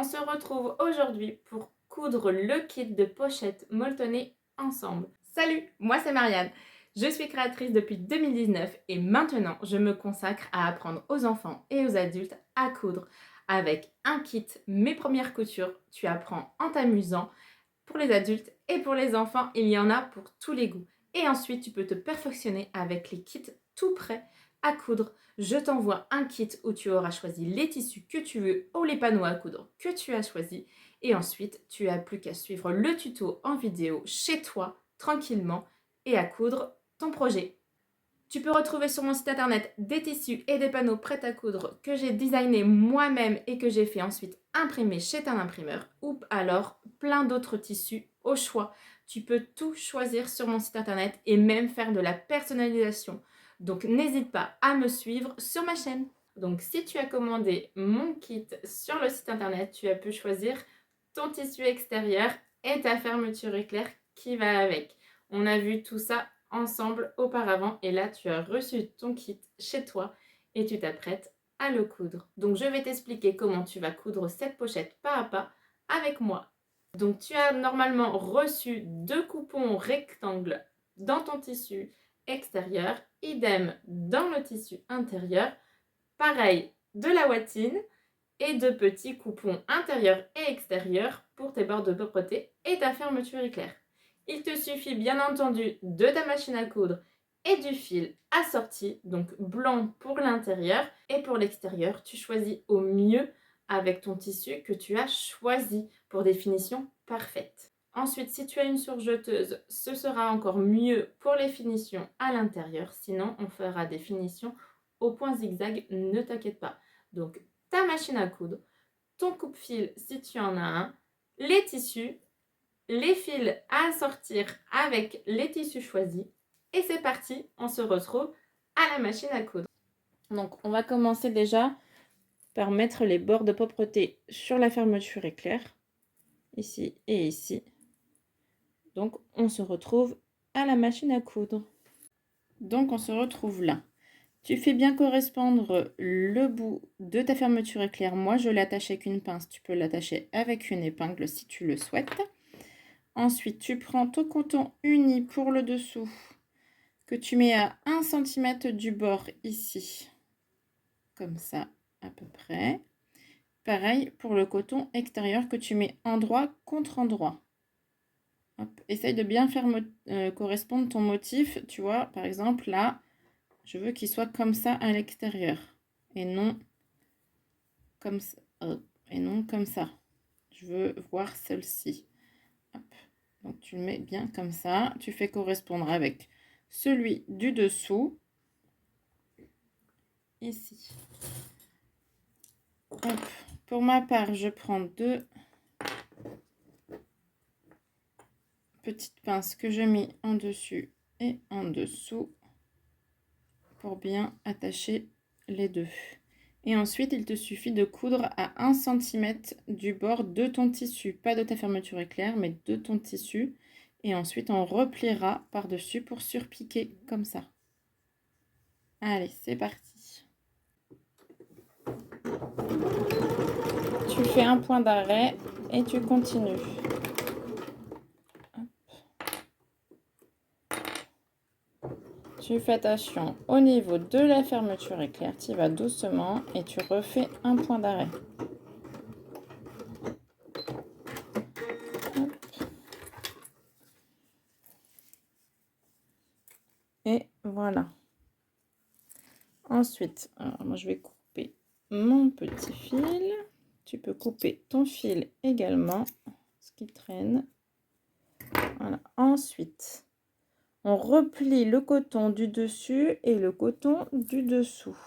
se retrouve aujourd'hui pour coudre le kit de pochette molletonnée ensemble. Salut, moi c'est Marianne. Je suis créatrice depuis 2019 et maintenant je me consacre à apprendre aux enfants et aux adultes à coudre. Avec un kit Mes premières coutures, tu apprends en t'amusant. Pour les adultes et pour les enfants, il y en a pour tous les goûts. Et ensuite, tu peux te perfectionner avec les kits tout prêts à coudre. Je t'envoie un kit où tu auras choisi les tissus que tu veux ou les panneaux à coudre que tu as choisis. Et ensuite, tu n'as plus qu'à suivre le tuto en vidéo chez toi, tranquillement, et à coudre ton projet. Tu peux retrouver sur mon site internet des tissus et des panneaux prêts à coudre que j'ai designés moi-même et que j'ai fait ensuite imprimer chez un imprimeur, ou alors plein d'autres tissus au choix. Tu peux tout choisir sur mon site internet et même faire de la personnalisation. Donc n'hésite pas à me suivre sur ma chaîne. Donc si tu as commandé mon kit sur le site internet, tu as pu choisir ton tissu extérieur et ta fermeture éclair qui va avec. On a vu tout ça ensemble auparavant et là tu as reçu ton kit chez toi et tu t'apprêtes à le coudre. Donc je vais t'expliquer comment tu vas coudre cette pochette pas à pas avec moi. Donc tu as normalement reçu 2 coupons rectangles dans ton tissu extérieur, idem dans le tissu intérieur, pareil de la watine et 2 petits coupons intérieurs et extérieurs pour tes bords de propreté et ta fermeture éclair. Il te suffit bien entendu de ta machine à coudre et du fil assorti, donc blanc pour l'intérieur et pour l'extérieur, tu choisis au mieux avec ton tissu que tu as choisi pour des finitions parfaites. Ensuite, si tu as une surjeteuse, ce sera encore mieux pour les finitions à l'intérieur, sinon on fera des finitions au point zigzag, ne t'inquiète pas. Donc ta machine à coudre, ton coupe-fil si tu en as un, les tissus, les fils à assortir avec les tissus choisis. Et c'est parti, on se retrouve à la machine à coudre. Donc on va commencer déjà par mettre les bords de propreté sur la fermeture éclair, ici et ici. Donc on se retrouve à la machine à coudre. Donc on se retrouve là. Tu fais bien correspondre le bout de ta fermeture éclair. Moi, je l'attache avec une pince. Tu peux l'attacher avec une épingle si tu le souhaites. Ensuite, tu prends ton coton uni pour le dessous que tu mets à 1 cm du bord ici. Comme ça, à peu près. Pareil pour le coton extérieur que tu mets endroit contre endroit. Hop. Essaye de bien faire correspondre ton motif. Tu vois, par exemple, là, je veux qu'il soit comme ça à l'extérieur et non comme ça. Et non comme ça. Je veux voir celle-ci. Donc tu le mets bien comme ça. Tu fais correspondre avec celui du dessous. Ici. Hop. Pour ma part, je prends 2 petites pinces que je mets en dessus et en dessous pour bien attacher les deux. Et ensuite, il te suffit de coudre à 1 cm du bord de ton tissu, pas de ta fermeture éclair, mais de ton tissu. Et ensuite, on repliera par-dessus pour surpiquer comme ça. Allez, c'est parti. Tu fais un point d'arrêt et tu continues. Tu fais attention au niveau de la fermeture éclair, tu vas doucement et tu refais un point d'arrêt. Et voilà. Ensuite, alors moi je vais couper mon petit fil. Tu peux couper ton fil également, ce qui traîne. Voilà. Ensuite, on replie le coton du dessus et le coton du dessous.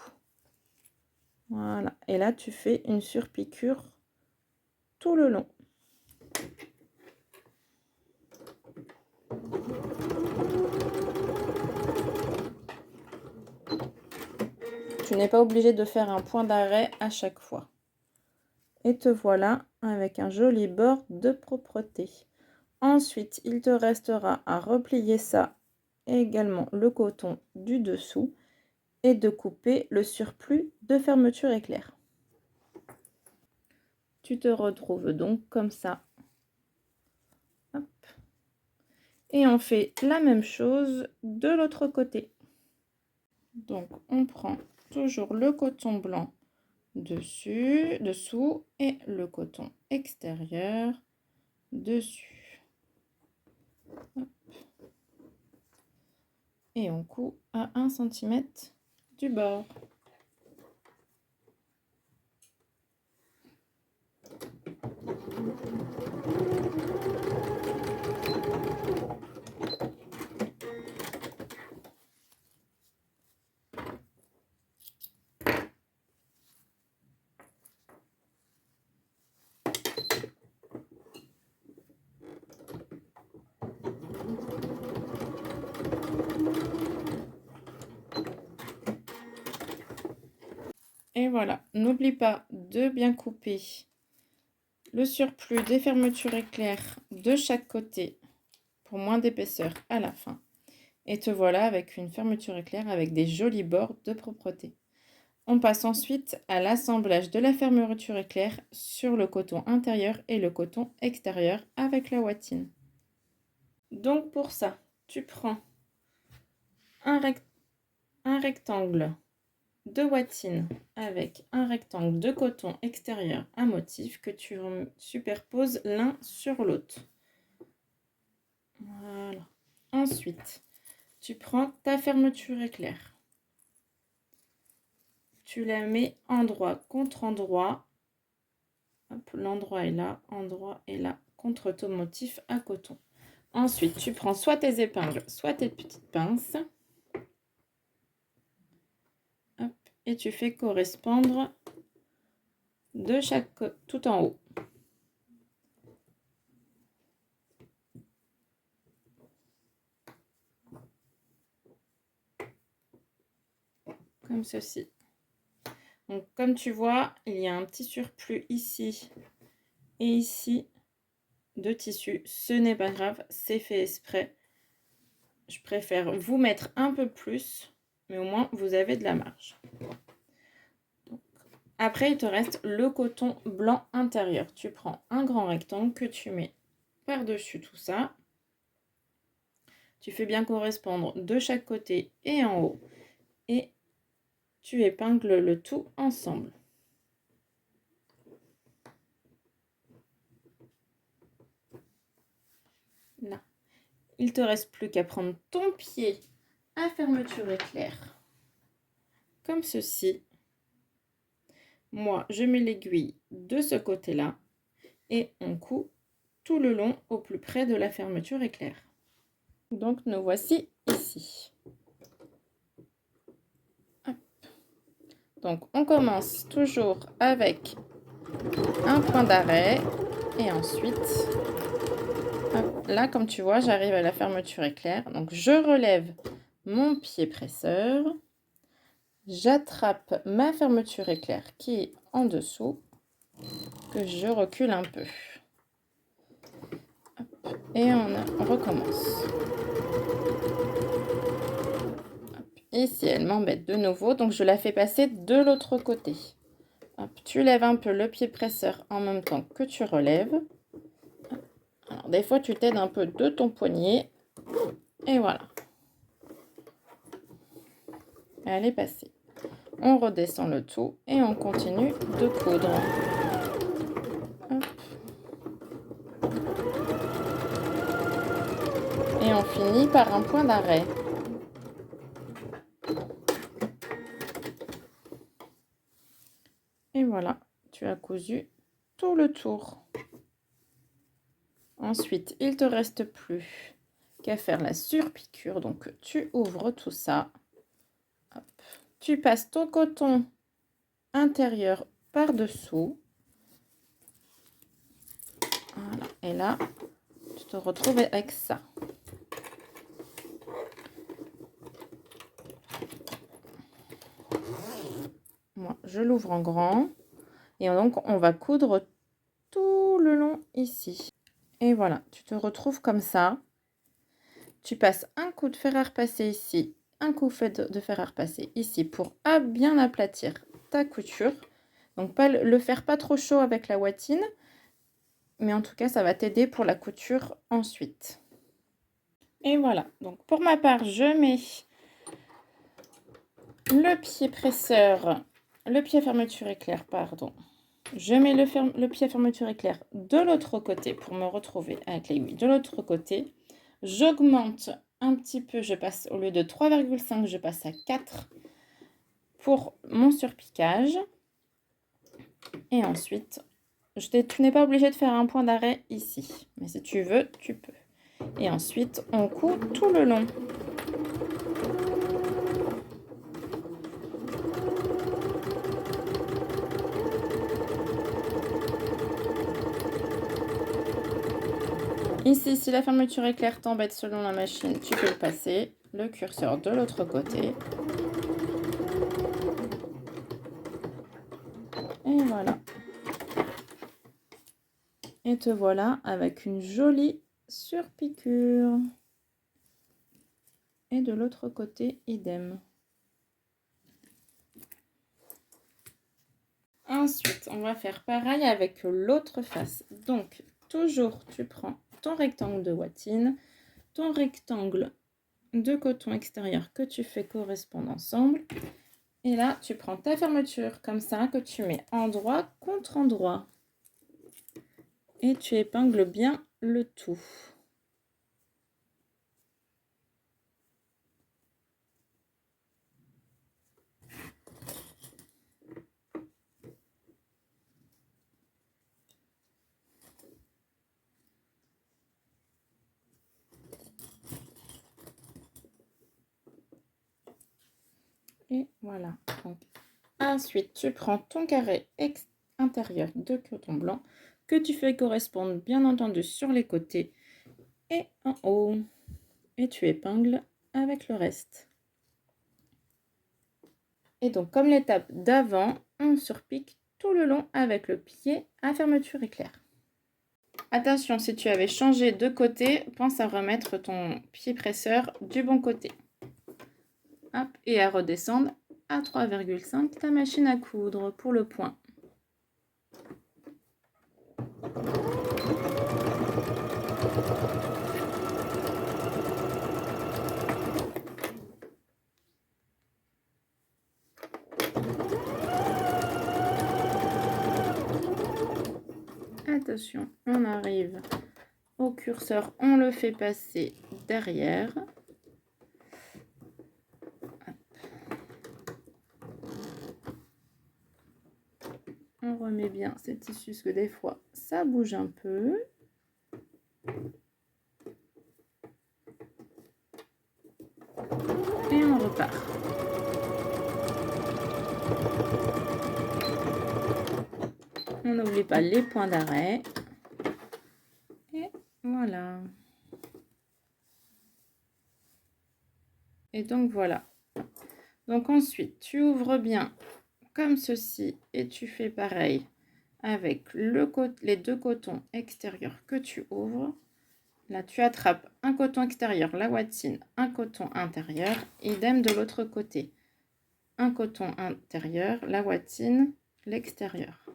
Voilà. Et là, tu fais une surpiqûre tout le long. Tu n'es pas obligé de faire un point d'arrêt à chaque fois. Et te voilà avec un joli bord de propreté. Ensuite, il te restera à replier ça également le coton du dessous et de couper le surplus de fermeture éclair. tu te retrouves donc comme ça. Hop. Et on fait la même chose de l'autre côté. Donc on prend toujours le coton blanc dessous et le coton extérieur dessus. Hop. Et on coud à 1 cm du bord. Et voilà, n'oublie pas de bien couper le surplus des fermetures éclairs de chaque côté pour moins d'épaisseur à la fin. Et te voilà avec une fermeture éclair avec des jolis bords de propreté. On passe ensuite à l'assemblage de la fermeture éclair sur le coton intérieur et le coton extérieur avec la ouatine. Donc pour ça, tu prends un rectangle de ouatine avec un rectangle de coton extérieur à motif que tu superposes l'un sur l'autre. Voilà. Ensuite, tu prends ta fermeture éclair. Tu la mets endroit contre endroit. L'endroit est là, endroit est là, contre ton motif à coton. Ensuite, tu prends soit tes épingles, soit tes petites pinces. Hop, et tu fais correspondre de chaque côté, tout en haut. Comme ceci. Donc, comme tu vois, il y a un petit surplus ici et ici de tissu. Ce n'est pas grave, c'est fait exprès. Je préfère vous mettre un peu plus, mais au moins vous avez de la marge. Donc, après, il te reste le coton blanc intérieur. Tu prends un grand rectangle que tu mets par-dessus tout ça. Tu fais bien correspondre de chaque côté et en haut. Et tu épingles le tout ensemble. Là. Il te reste plus qu'à prendre ton pied à fermeture éclair. Comme ceci. Moi, je mets l'aiguille de ce côté-là. Et on coud tout le long au plus près de la fermeture éclair. Donc, nous voici ici. Hop. Donc, on commence toujours avec un point d'arrêt et ensuite, hop, là, comme tu vois, j'arrive à la fermeture éclair. Donc, je relève mon pied presseur. J'attrape ma fermeture éclair qui est en dessous, que je recule un peu. Hop, et on recommence. Ici, elle m'embête de nouveau, donc je la fais passer de l'autre côté. Hop, tu lèves un peu le pied presseur en même temps que tu relèves. Alors, des fois, tu t'aides un peu de ton poignet. Et voilà. Elle est passée. On redescend le tout et on continue de coudre. Hop. Et on finit par un point d'arrêt. Et voilà, tu as cousu tout le tour. Ensuite, il ne te reste plus qu'à faire la surpiqûre. Donc, tu ouvres tout ça. Hop. Tu passes ton coton intérieur par-dessous. Voilà. Et là, tu te retrouves avec ça. Moi, je l'ouvre en grand. Et donc, on va coudre tout le long ici. Et voilà, tu te retrouves comme ça. Tu passes un coup de fer à repasser ici, un coup de fer à repasser ici pour bien aplatir ta couture. Donc le faire pas trop chaud avec la ouatine, mais en tout cas ça va t'aider pour la couture ensuite. Et voilà, donc pour ma part je mets le pied presseur, le pied fermeture éclair, pardon. Je mets le pied fermeture éclair de l'autre côté pour me retrouver avec l'aiguille de l'autre côté. J'augmente un petit peu, je passe au lieu de 3,5, je passe à 4 pour mon surpiquage. Et ensuite, tu n'es pas obligé de faire un point d'arrêt ici, mais si tu veux, tu peux. Et ensuite, on coud tout le long. Ici, si la fermeture éclair t'embête selon la machine, tu peux le passer le curseur de l'autre côté. Et voilà. Et te voilà avec une jolie surpiqûre. Et de l'autre côté, idem. Ensuite, on va faire pareil avec l'autre face. Donc, toujours, tu prends ton rectangle de watine, ton rectangle de coton extérieur que tu fais correspondre ensemble. Et là, tu prends ta fermeture comme ça, que tu mets endroit contre endroit. Et tu épingles bien le tout. Et voilà. Donc, ensuite, tu prends ton carré intérieur de coton blanc que tu fais correspondre bien entendu sur les côtés et en haut. Et tu épingles avec le reste. Et donc, comme l'étape d'avant, on surpique tout le long avec le pied à fermeture éclair. Attention, si tu avais changé de côté, pense à remettre ton pied presseur du bon côté. Hop, et à redescendre à 3,5 ta machine à coudre pour le point. Attention, on arrive au curseur, on le fait passer derrière. On remet bien ces tissus parce que des fois ça bouge un peu. Et on repart. On n'oublie pas les points d'arrêt. Et voilà. Et donc voilà. Donc ensuite, tu ouvres bien comme ceci et tu fais pareil avec les deux cotons extérieurs que tu ouvres. Là, tu attrapes un coton extérieur, la watine, un coton intérieur, idem de l'autre côté. Un coton intérieur, la watine, l'extérieur.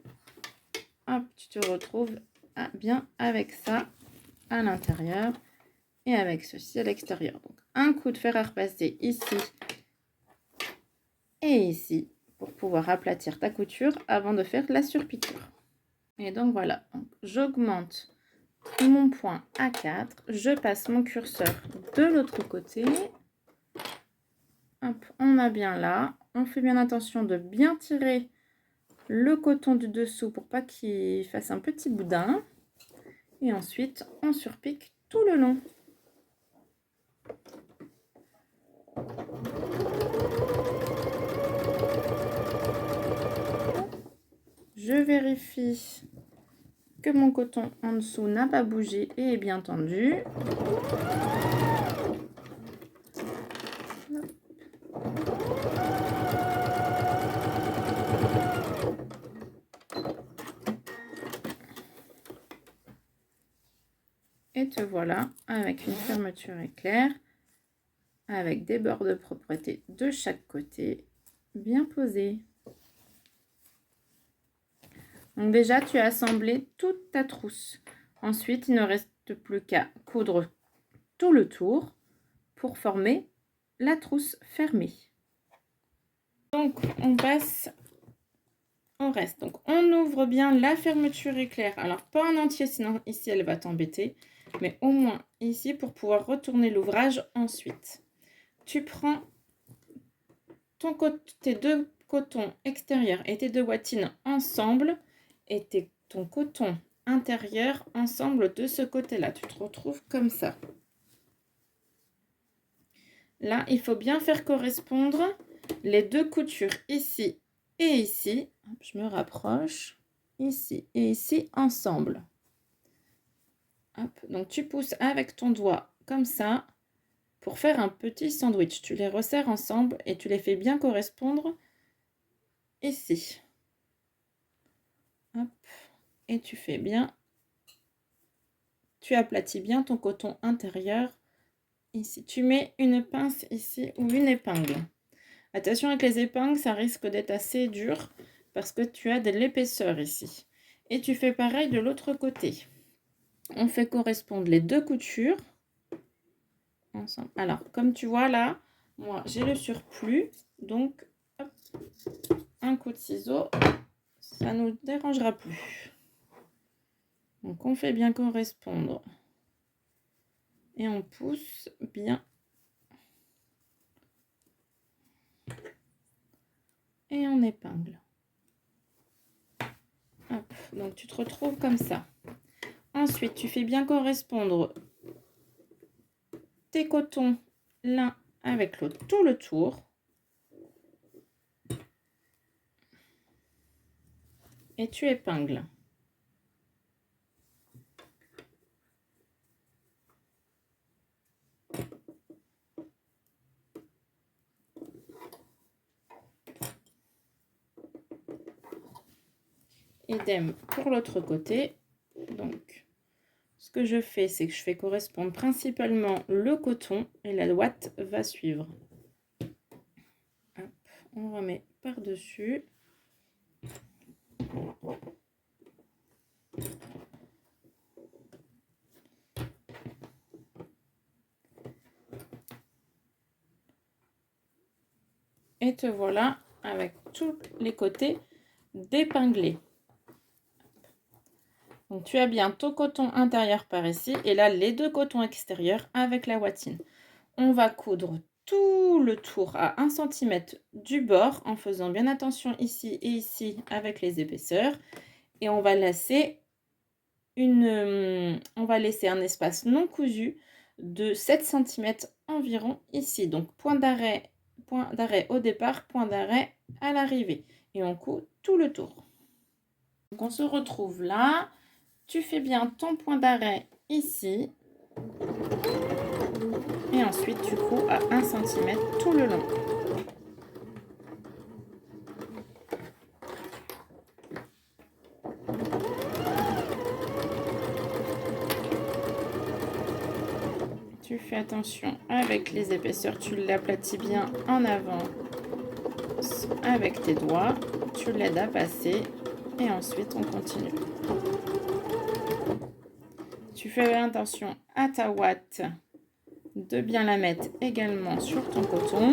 Hop, tu te retrouves bien avec ça à l'intérieur et avec ceci à l'extérieur. Donc, un coup de fer à repasser ici et ici pour pouvoir aplatir ta couture avant de faire la surpiqûre. Et donc voilà, j'augmente mon point à 4, je passe mon curseur de l'autre côté. Hop, on a bien là, on fait bien attention de bien tirer le coton du dessous pour pas qu'il fasse un petit boudin. Et ensuite, on surpique tout le long. Je vérifie que mon coton en dessous n'a pas bougé et est bien tendu. Et te voilà avec une fermeture éclair, avec des bords de propreté de chaque côté, bien posés. Donc déjà, tu as assemblé toute ta trousse. Ensuite, il ne reste plus qu'à coudre tout le tour pour former la trousse fermée. Donc, on passe au reste. Donc, on ouvre bien la fermeture éclair. Alors, pas en entier, sinon ici, elle va t'embêter. Mais au moins ici, pour pouvoir retourner l'ouvrage ensuite. Tu prends tes deux cotons extérieurs et tes deux watines ensemble et ton coton intérieur ensemble de ce côté-là. Tu te retrouves comme ça. Là, il faut bien faire correspondre les deux coutures ici et ici. Hop, je me rapproche. Ici et ici ensemble. Hop, donc tu pousses avec ton doigt comme ça pour faire un petit sandwich. Tu les resserres ensemble et tu les fais bien correspondre ici. Hop, et tu fais bien. Tu aplatis bien ton coton intérieur. Ici, tu mets une pince ici ou une épingle. Attention avec les épingles, ça risque d'être assez dur parce que tu as de l'épaisseur ici. Et tu fais pareil de l'autre côté. On fait correspondre les deux coutures ensemble. Alors, comme tu vois là, moi j'ai le surplus, donc hop, un coup de ciseau, ça ne nous dérangera plus. Donc on fait bien correspondre et on pousse bien. Et on épingle. Hop, donc tu te retrouves comme ça. Ensuite, tu fais bien correspondre tes cotons l'un avec l'autre tout le tour. Et tu épingles. Idem pour l'autre côté. Donc, ce que je fais, c'est que je fais correspondre principalement le coton et la ouate va suivre. Hop, on remet par-dessus. Et te voilà avec tous les côtés d'épingler. Donc tu as bien ton coton intérieur par ici et là les deux cotons extérieurs avec la watine. On va coudre tout le tour à 1 cm du bord en faisant bien attention ici et ici avec les épaisseurs et on va laisser un espace non cousu de 7 cm environ ici. Donc point d'arrêt au départ, point d'arrêt à l'arrivée et on coud tout le tour. Donc on se retrouve là. Tu fais bien ton point d'arrêt ici. Et ensuite, tu couds à 1 cm tout le long. Tu fais attention avec les épaisseurs. Tu l'aplatis bien en avant avec tes doigts. Tu l'aides à passer. Et ensuite, on continue. Tu fais attention à ta ouate de bien la mettre également sur ton coton.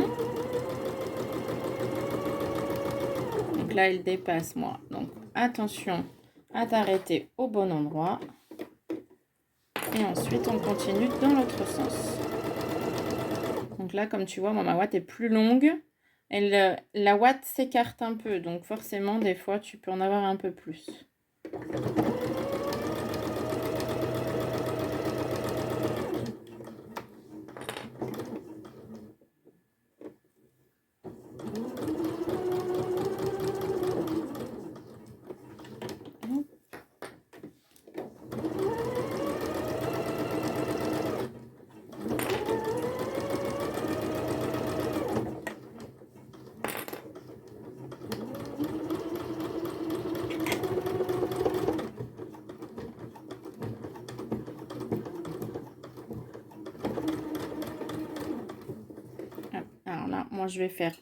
Donc là, il dépasse moi. Donc attention à t'arrêter au bon endroit. Et ensuite, on continue dans l'autre sens. Donc là, comme tu vois, moi, ma ouate est plus longue. La ouate s'écarte un peu. Donc forcément, des fois, tu peux en avoir un peu plus. Alors là, moi, je vais faire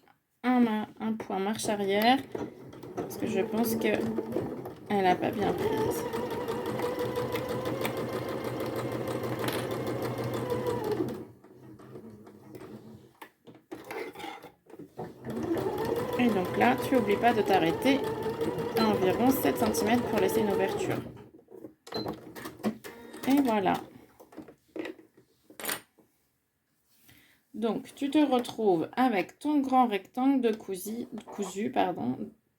un point marche arrière parce que je pense que Elle n'a pas bien prise. Et donc là, tu n'oublies pas de t'arrêter à environ 7 cm pour laisser une ouverture. Et voilà. Donc, tu te retrouves avec ton grand rectangle de cousu.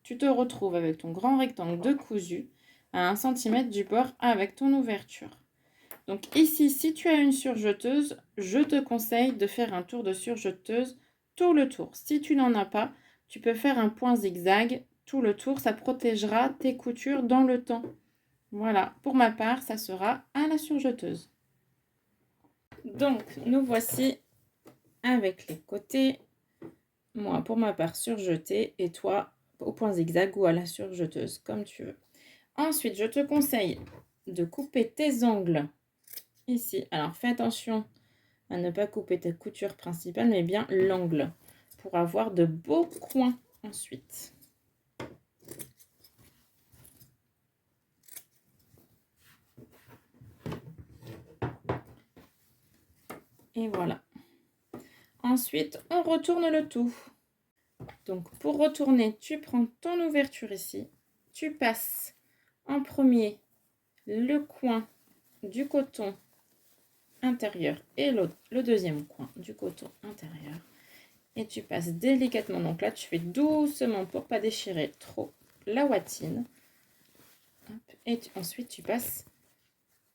Tu te retrouves avec ton grand rectangle de cousu à 1 cm du bord avec ton ouverture. Donc ici, si tu as une surjeteuse, je te conseille de faire un tour de surjeteuse tout le tour. Si tu n'en as pas, tu peux faire un point zigzag tout le tour. Ça protégera tes coutures dans le temps. Voilà, pour ma part, ça sera à la surjeteuse. Donc, nous voici avec les côtés. Moi, pour ma part, surjeté et toi, au point zigzag ou à la surjeteuse, comme tu veux. Ensuite, je te conseille de couper tes angles ici. Alors, fais attention à ne pas couper ta couture principale, mais bien l'angle, pour avoir de beaux coins ensuite. Et voilà. Ensuite, on retourne le tout. Donc, pour retourner, tu prends ton ouverture ici. Tu passes en premier le coin du coton intérieur et le deuxième coin du coton intérieur. Et tu passes délicatement. Donc là, tu fais doucement pour pas déchirer trop la watine. Et ensuite, tu passes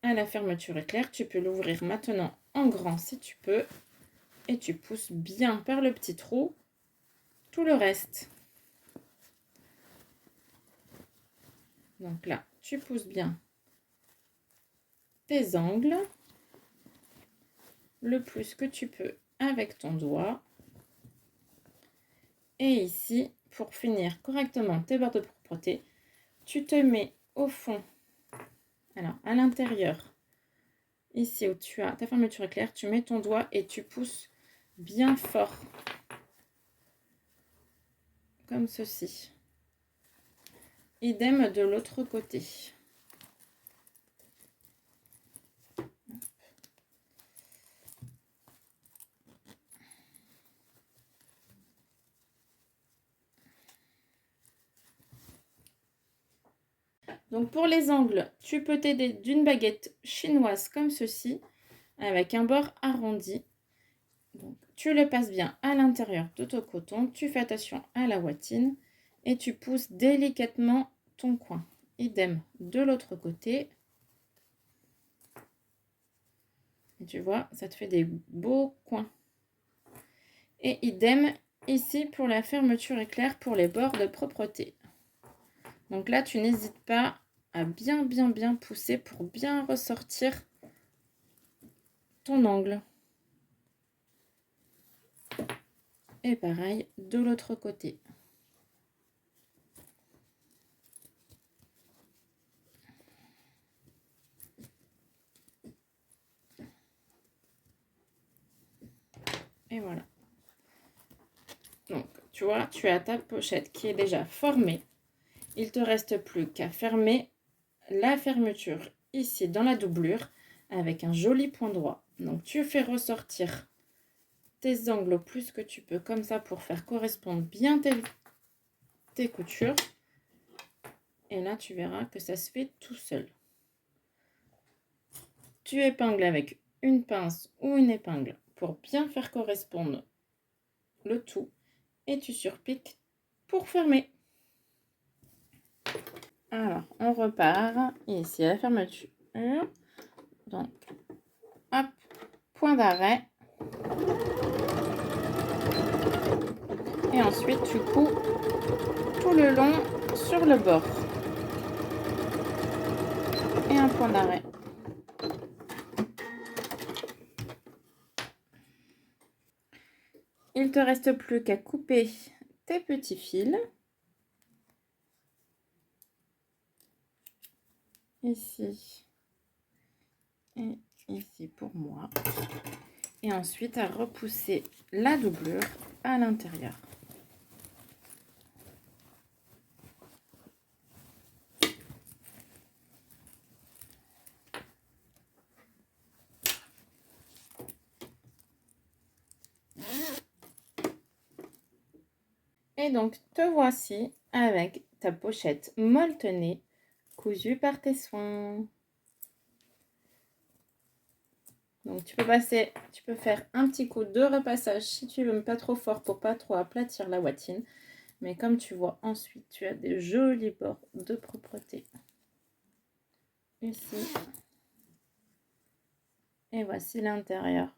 à la fermeture éclair. Tu peux l'ouvrir maintenant en grand si tu peux. Et tu pousses bien par le petit trou tout le reste. Donc là, tu pousses bien tes angles le plus que tu peux avec ton doigt. Et ici, pour finir correctement tes bords de propreté, tu te mets au fond, alors à l'intérieur, ici où tu as ta fermeture éclair, tu mets ton doigt et tu pousses bien fort, comme ceci. Idem de l'autre côté. Donc pour les angles, tu peux t'aider d'une baguette chinoise comme ceci, avec un bord arrondi. Donc, tu le passes bien à l'intérieur de ton coton, tu fais attention à la watine et tu pousses délicatement ton coin. Idem de l'autre côté. Et tu vois, ça te fait des beaux coins. Et idem ici pour la fermeture éclair pour les bords de propreté. Donc là, tu n'hésites pas à bien pousser pour bien ressortir ton angle. Et pareil de l'autre côté. Et voilà. Donc, tu vois, tu as ta pochette qui est déjà formée. Il ne te reste plus qu'à fermer la fermeture ici dans la doublure avec un joli point droit. Donc, tu fais ressortir tes angles au plus que tu peux comme ça pour faire correspondre bien tes coutures. Et là, tu verras que ça se fait tout seul. Tu épingles avec une pince ou une épingle pour bien faire correspondre le tout. Et tu surpiques pour fermer. Alors, on repart ici à la fermeture. Donc, hop, point d'arrêt. Et ensuite, tu couds tout le long sur le bord. Et un point d'arrêt. Il ne te reste plus qu'à couper tes petits fils. Ici et ici pour moi. Et ensuite à repousser la doublure à l'intérieur. Et donc, te voici avec ta pochette molletonnée cousue par tes soins. Donc, tu peux faire un petit coup de repassage si tu veux, mais pas trop fort pour pas trop aplatir la bottine. Mais comme tu vois, ensuite, tu as des jolis bords de propreté. Ici. Et voici l'intérieur.